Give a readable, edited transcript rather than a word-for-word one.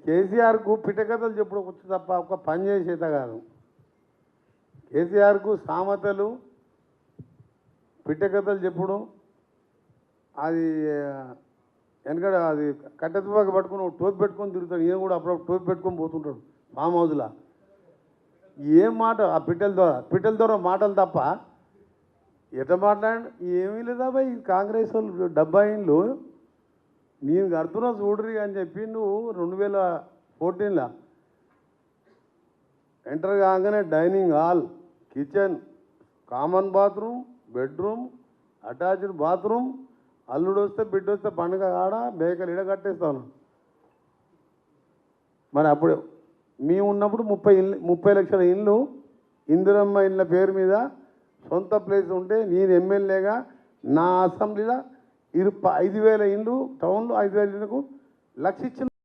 కేసీఆర్కు పిట్టకథలు చెప్పుడు వచ్చి తప్ప ఒక పని చేసేత కాదు. కేసీఆర్కు సామెతలు పిట్టకథలు చెప్పుడు అది వెనకడ అది కట్టెతుపాకి పట్టుకుని టోపీ పెట్టుకొని తిరుగుతాడు. ఈయన కూడా అప్పుడప్పుడు టోపీ పెట్టుకొని పోతుంటాడు ఫామ్ హౌస్లో. ఏం మాట ఆ పిట్టల ద్వారా మాటలు తప్ప ఎట మాట్లాడి ఏమీ లేదా భయ్. కాంగ్రెస్ వాళ్ళు 70 ఏళ్ళు నేను కడుతున్నా చూడరి అని చెప్పి నువ్వు 2014లో ఎంటర్ కాగానే dining hall, kitchen, common bathroom, bedroom, attached bathroom, అల్లుడు వస్తే బిడ్డ వస్తే పండుగ ఆడ బేకలు ఇడ కట్టేస్తాను. మరి అప్పుడు మేము ఉన్నప్పుడు 30 లక్షల ఇళ్ళు ఇందిరమ్మ ఇళ్ళ పేరు మీద సొంత ప్లేస్ ఉంటే నేను ఎమ్మెల్యేగా నా అసెంబ్లీలో 5,000 ఇళ్ళు టౌన్లో 5,000 ఇళ్ళకు 1,00,000 ఇచ్చిన.